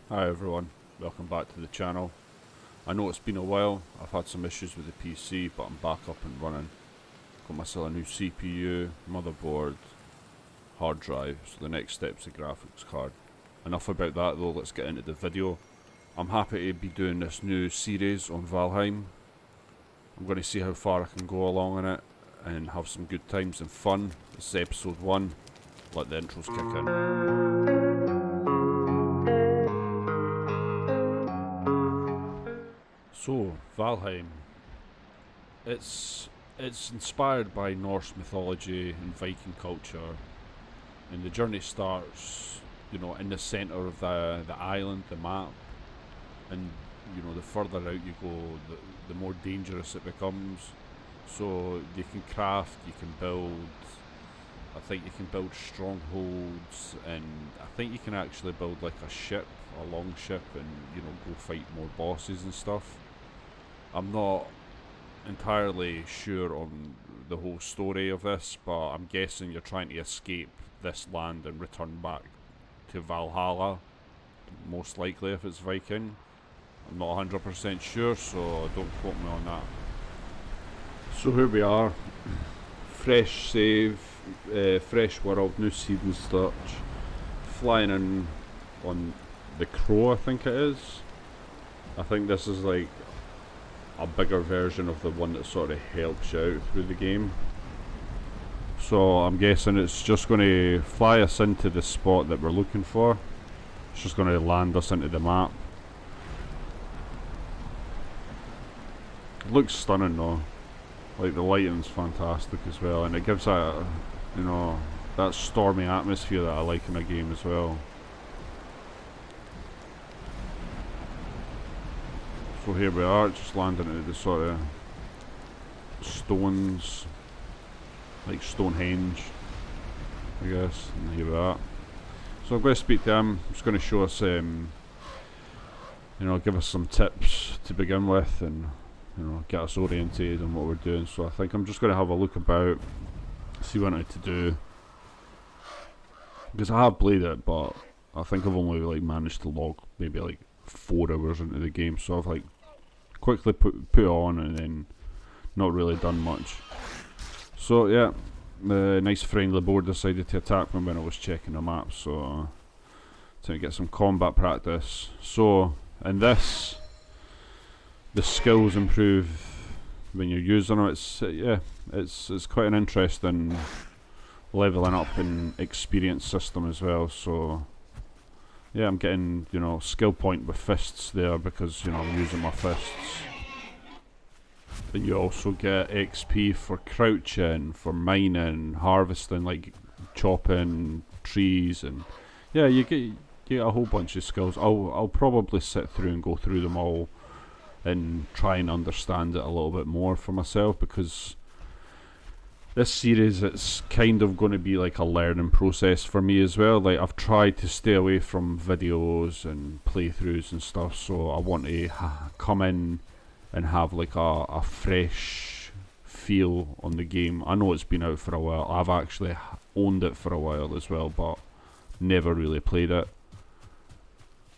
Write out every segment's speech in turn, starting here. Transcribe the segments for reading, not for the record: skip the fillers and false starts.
Hi everyone, welcome back to the channel. I know it's been a while, I've had some issues with the PC, but I'm back up and running. Got myself a new CPU, motherboard, hard drive, so the next step's a graphics card. Enough about that though, let's get into the video. I'm happy to be doing this new series on Valheim. I'm going to see how far I can go along in it, and have some good times and fun. This is episode 1, let the intros kick in. So, Valheim. It's inspired by Norse mythology and Viking culture, and the journey starts, in the centre of the island, the map, and the further out you go, the more dangerous it becomes. So you can craft, you can build. I think you can build strongholds, and I think you can actually build like a ship, a long ship, and go fight more bosses and stuff. I'm not entirely sure on the whole story of this, but I'm guessing you're trying to escape this land and return back to Valhalla, most likely if it's Viking. I'm not 100% sure, so don't quote me on that. So here we are, fresh save, fresh world, new seed and such, flying in on the Crow, I think it is. I think this is like a bigger version of the one that sort of helps you out through the game. So I'm guessing it's just going to fly us into the spot that we're looking for. It's just going to land us into the map. It looks stunning though. Like the lighting's fantastic as well, and it gives that, that stormy atmosphere that I like in a game as well. So here we are, just landing into the sort of stones, like Stonehenge, I guess, and here we are. So I'm going to speak to him. He's going to show us, give us some tips to begin with, and get us orientated on what we're doing. So I think I'm just going to have a look about, see what I need to do, because I have played it, but I think I've only like managed to log maybe like 4 hours into the game, so I've like quickly put it on and then not really done much. So yeah, the nice friendly board decided to attack me when I was checking the map, so to get some combat practice. So in this, the skills improve when you're using them. It's quite an interesting leveling up and experience system as well. So yeah, I'm getting, skill point with fists there because, I'm using my fists. But you also get XP for crouching, for mining, harvesting, like chopping trees, and yeah, you get a whole bunch of skills. I'll probably sit through and go through them all and try and understand it a little bit more for myself, because this series, it's kind of going to be like a learning process for me as well. Like, I've tried to stay away from videos and playthroughs and stuff, so I want to come in and have like a fresh feel on the game. I know it's been out for a while. I've actually owned it for a while as well, but never really played it.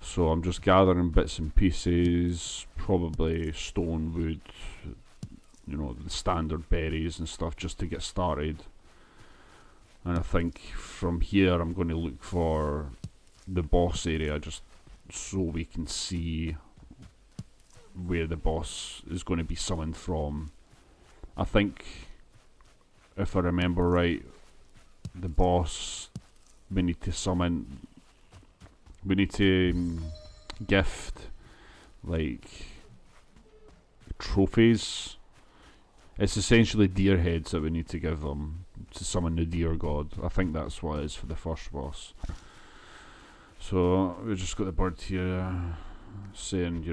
So I'm just gathering bits and pieces, probably stone, wood, the standard berries and stuff, just to get started. And I think from here I'm going to look for the boss area, just so we can see where the boss is going to be summoned from. I think, if I remember right, the boss we need to gift like trophies. It's essentially deer heads that we need to give them to summon the deer god. I think that's what it is for the first boss. So we just got the bird here saying,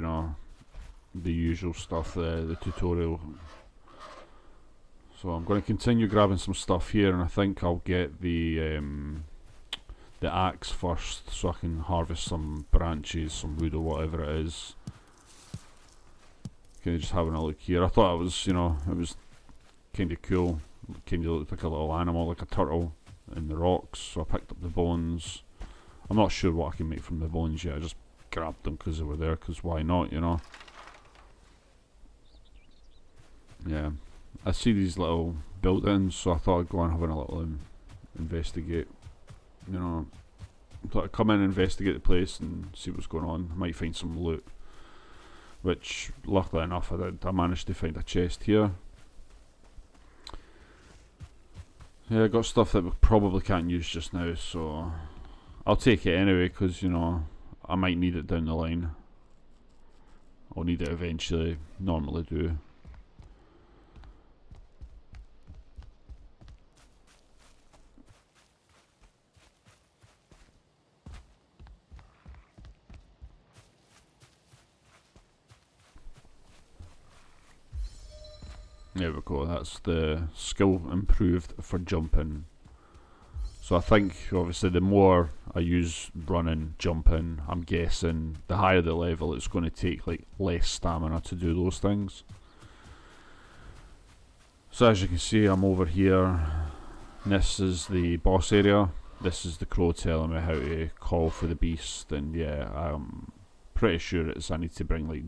the usual stuff, the tutorial. So I'm going to continue grabbing some stuff here, and I think I'll get the axe first, so I can harvest some branches, some wood or whatever it is. Just having a look here. I thought it was, it was kind of cool. Kind of looked like a little animal, like a turtle in the rocks. So I picked up the bones. I'm not sure what I can make from the bones yet. I just grabbed them because they were there, because why not, you know? Yeah, I see these little built-ins, so I thought I'd go and have a little investigate, you know. I thought I'd come in, investigate the place and see what's going on. I might find some loot, which luckily enough I did. I managed to find a chest here. Yeah, I got stuff that we probably can't use just now, so I'll take it anyway, because, you know, I might need it down the line. I'll need it eventually, normally do. There we go, that's the skill improved for jumping. So I think obviously the more I use running, jumping, I'm guessing the higher the level it's going to take like less stamina to do those things. So as you can see, I'm over here. This is the boss area. This is the crow telling me how to call for the beast, and yeah, I'm pretty sure I need to bring like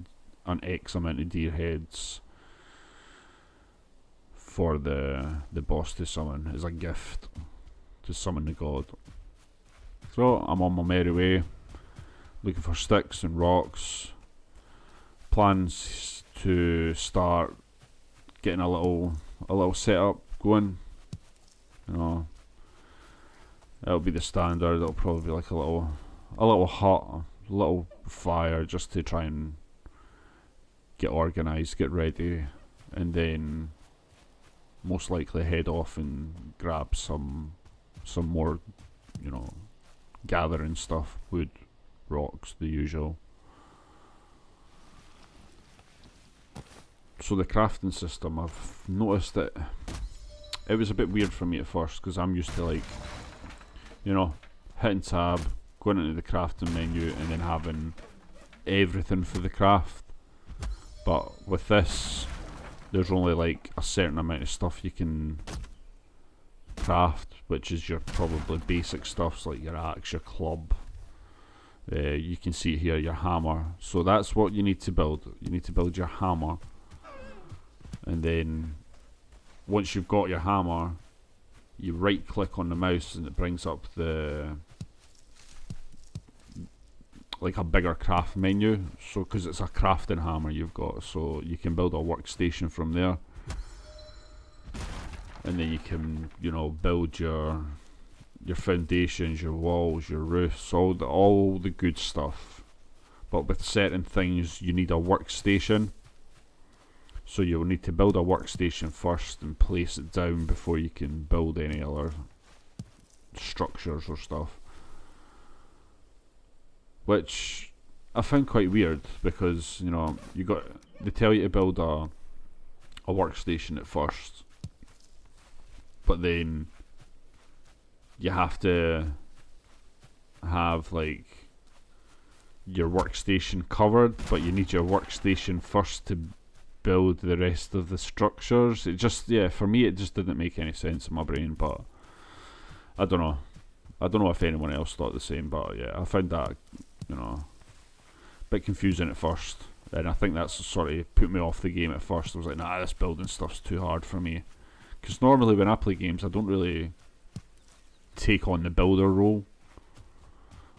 an X amount of deer heads for the boss to summon as a gift to summon the god. So I'm on my merry way, looking for sticks and rocks. Plans to start getting a little setup going. You know, it'll be the standard. It'll probably be like a little hut, a little fire, just to try and get organised, get ready, and then most likely head off and grab some more, you know, gathering stuff, wood, rocks, the usual. So the crafting system, I've noticed that it was a bit weird for me at first, because I'm used to, like, you know, hitting tab, going into the crafting menu, and then having everything for the craft. But with this, there's only like a certain amount of stuff you can craft, which is your probably basic stuff, like your axe, your club. You can see here your hammer. So that's what you need to build. You need to build your hammer, and then once you've got your hammer, you right click on the mouse and it brings up the like a bigger craft menu. So because it's a crafting hammer you've got, so you can build a workstation from there, and then you can, you know, build your foundations, your walls, your roofs, all the good stuff. But with certain things you need a workstation, so you'll need to build a workstation first and place it down before you can build any other structures or stuff, which I find quite weird, because, you know, they tell you to build a workstation at first, but then you have to have like your workstation covered, but you need your workstation first to build the rest of the structures. It just, yeah, for me it just didn't make any sense in my brain, but I don't know if anyone else thought the same, but yeah, I found that, you know, a bit confusing at first, and I think that's sort of put me off the game at first. I was like, nah, this building stuff's too hard for me, because normally when I play games I don't really take on the builder role.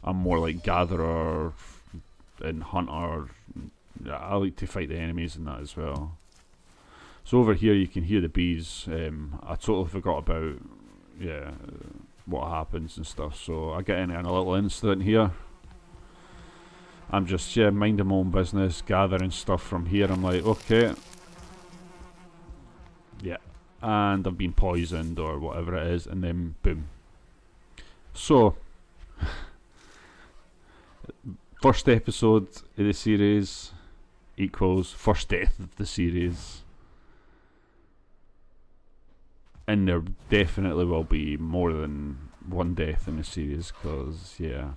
I'm more like gatherer and hunter. I like to fight the enemies and that as well. So over here you can hear the bees. I totally forgot about what happens and stuff, so I get in a little incident here. I'm just minding my own business, gathering stuff from here. I'm like, okay, yeah, and I've been poisoned or whatever it is, and then boom. So first episode of the series equals first death of the series, and there definitely will be more than one death in the series, because yeah,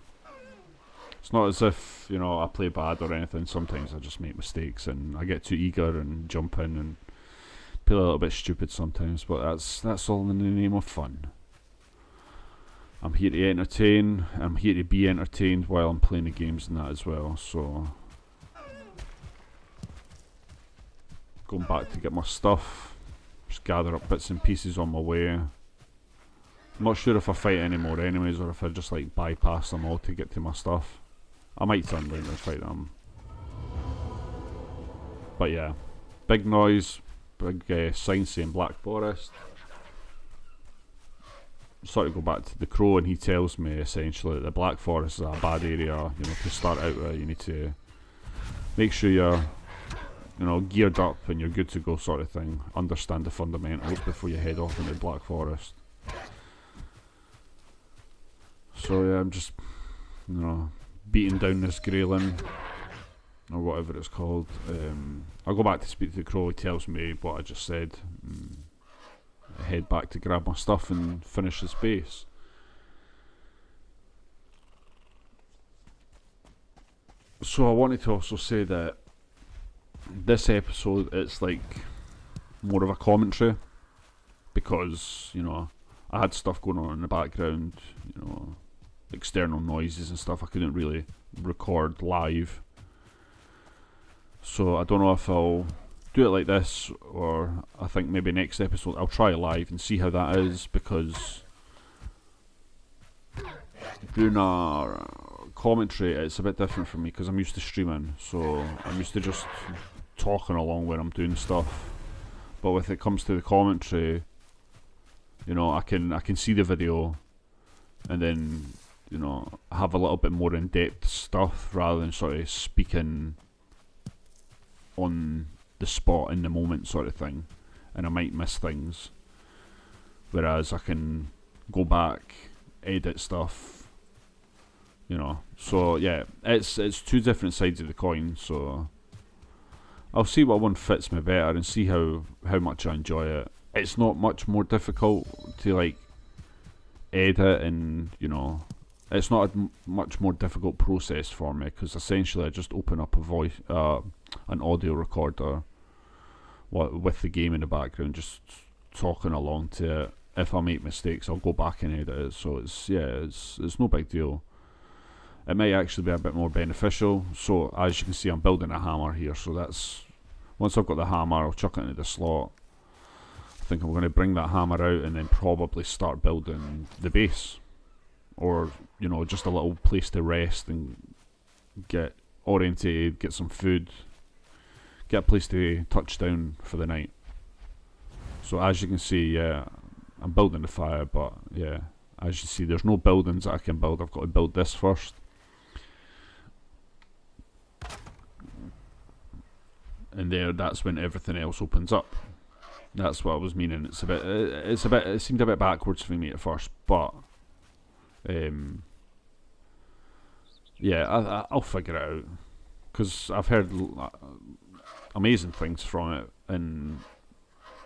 it's not as if, you know, I play bad or anything. Sometimes I just make mistakes and I get too eager and jump in and play a little bit stupid sometimes, but that's all in the name of fun. I'm here to entertain. I'm here to be entertained while I'm playing the games and that as well. So going back to get my stuff, just gather up bits and pieces on my way. I'm not sure if I fight any more enemies or if I just like bypass them all to get to my stuff. I might turn around and fight them. But yeah, big noise, big sign saying Black Forest. Sort of go back to the Crow, and he tells me essentially that the Black Forest is a bad area. You know, to start out with, you need to make sure you're, you know, geared up and you're good to go, sort of thing. Understand the fundamentals before you head off into the Black Forest. So yeah, I'm just, you know, beating down this Greyling, or whatever it's called. I'll go back to speak to the Crow. He tells me what I just said. I head back to grab my stuff and finish this base. So I wanted to also say that this episode, it's like more of a commentary, because, you know, I had stuff going on in the background, you know, external noises and stuff I couldn't really record live. So I don't know if I'll do it like this, or I think maybe next episode I'll try it live and see how that is, because doing a commentary, it's a bit different for me because I'm used to streaming, so I'm used to just talking along when I'm doing stuff. But when it comes to the commentary, you know, I can see the video and then, you know, have a little bit more in-depth stuff rather than sort of speaking on the spot in the moment sort of thing, and I might miss things, whereas I can go back, edit stuff, you know. So yeah, it's two different sides of the coin, so I'll see what one fits me better and see how much I enjoy it. It's not much more difficult to like edit, and you know, it's not a much more difficult process for me, because essentially I just open up a voice an audio recorder with the game in the background, just talking along to it. If I make mistakes, I'll go back and edit it. So it's no big deal. It might actually be a bit more beneficial. So as you can see, I'm building a hammer here. So that's, once I've got the hammer, I'll chuck it into the slot. I think I'm going to bring that hammer out and then probably start building the base, or you know, just a little place to rest and get orientated, get some food, get a place to touch down for the night. So as you can see, yeah, I'm building the fire, but yeah, as you see, there's no buildings that I can build. I've got to build this first. And that's when everything else opens up. That's what I was meaning. It seemed a bit backwards for me at first, but yeah, I'll figure it out, because I've heard amazing things from it, and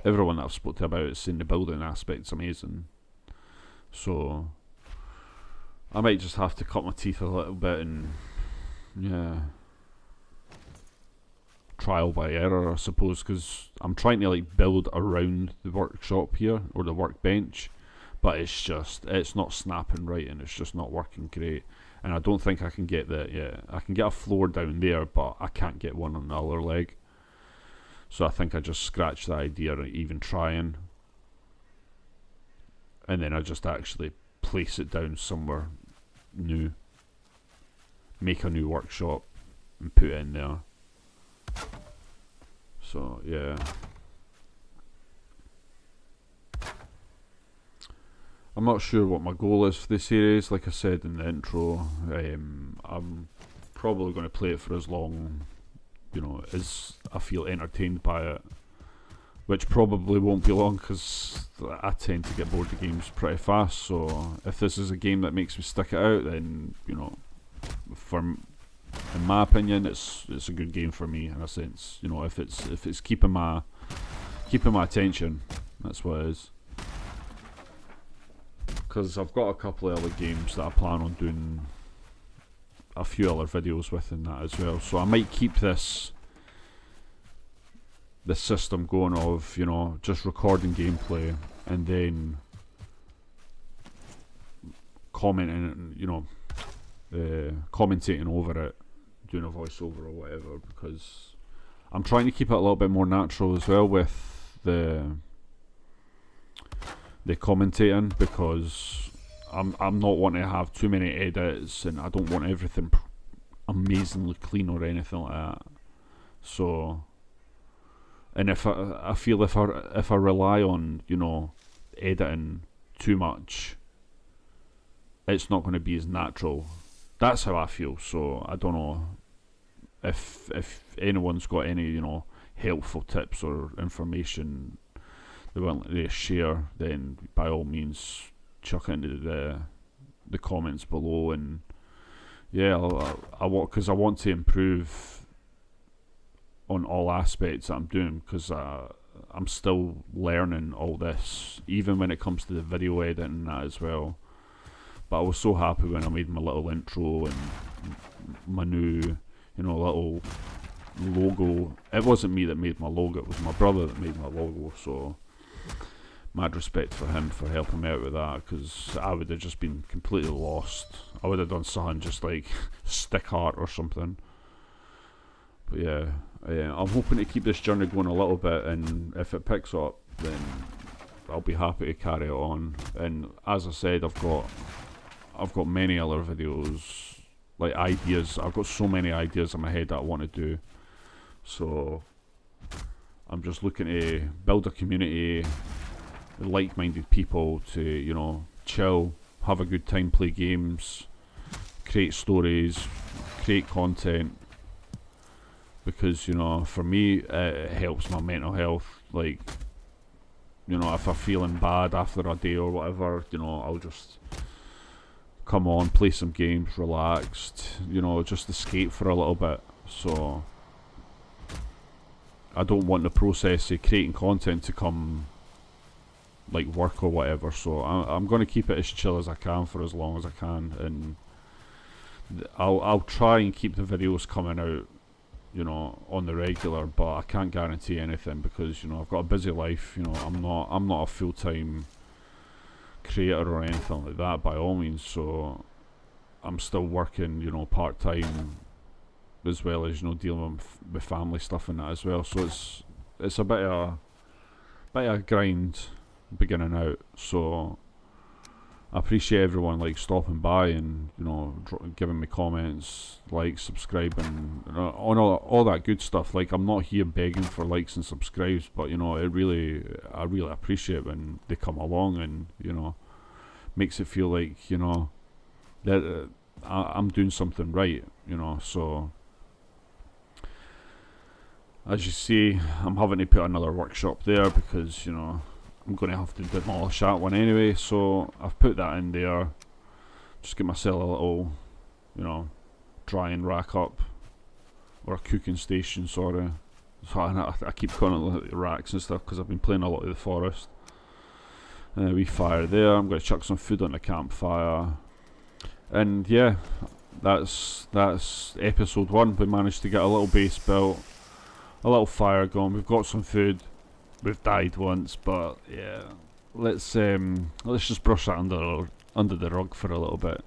everyone that I've spoke to about it is saying the building aspect's amazing. So I might just have to cut my teeth a little bit and yeah, trial by error, I suppose, because I'm trying to like build around the workshop here, or the workbench, but it's not snapping right, and it's just not working great. And I don't think I can get I can get a floor down there, but I can't get one on the other leg. So I think I just scratched the idea of even trying, and then I just actually place it down somewhere new, make a new workshop and put it in there. So yeah, I'm not sure what my goal is for this series. Like I said in the intro, I'm probably going to play it for as long, you know, as I feel entertained by it, which probably won't be long, because I tend to get bored of games pretty fast. So if this is a game that makes me stick it out, then, you know, in my opinion, it's a good game for me, in a sense. You know, if it's keeping my attention, that's what it is. Because I've got a couple of other games that I plan on doing a few other videos with in that as well. So I might keep this system going of, you know, just recording gameplay and then commenting, you know, commentating over it, doing a voiceover or whatever, because I'm trying to keep it a little bit more natural as well with the commentating, because I'm not wanting to have too many edits, and I don't want everything amazingly clean or anything like that. So, and if I feel if I rely on, you know, editing too much, it's not going to be as natural. That's how I feel. So I don't know if anyone's got any, you know, helpful tips or information they want to share, then by all means chuck it into the comments below. And yeah, I want, because I want to improve on all aspects that I'm doing, because I'm still learning all this, even when it comes to the video editing and that as well. But I was so happy when I made my little intro and my new, you know, little logo. It wasn't me that made my logo, it was my brother that made my logo, so mad respect for him for helping me out with that, because I would have just been completely lost. I would have done something just like stick art or something. But yeah, I'm hoping to keep this journey going a little bit, and if it picks up, then I'll be happy to carry it on. And as I said, I've got many other videos, like ideas. I've got so many ideas in my head that I want to do. So I'm just looking to build a community, like-minded people to, you know, chill, have a good time, play games, create stories, create content. Because, you know, for me, it helps my mental health. Like, you know, if I'm feeling bad after a day or whatever, you know, I'll just come on, play some games, relaxed, you know, just escape for a little bit. So I don't want the process of creating content to come like work or whatever. So I'm going to keep it as chill as I can for as long as I can, and I'll try and keep the videos coming out, you know, on the regular, but I can't guarantee anything, because, you know, I've got a busy life. You know, I'm not a full-time creator or anything like that by all means, so I'm still working, you know, part-time, as well as, you know, dealing with family stuff and that as well. So it's a bit of a grind beginning out. So I appreciate everyone like stopping by and, you know, giving me comments, likes, subscribing, on all that good stuff. Like, I'm not here begging for likes and subscribes, but, you know, I really appreciate when they come along, and, you know, makes it feel like, you know, that I'm doing something right, you know. So as you see, I'm having to put another workshop there, because, you know, I'm going to have to demolish that one anyway, so I've put that in there. Just get myself a little, you know, drying rack up, or a cooking station, sorry. So I keep calling it the racks and stuff, because I've been playing a lot of the forest. And a wee fire there. I'm going to chuck some food on the campfire. And yeah, that's episode 1. We managed to get a little base built, a little fire going. We've got some food. We've died once, but yeah, let's just brush that under the rug for a little bit.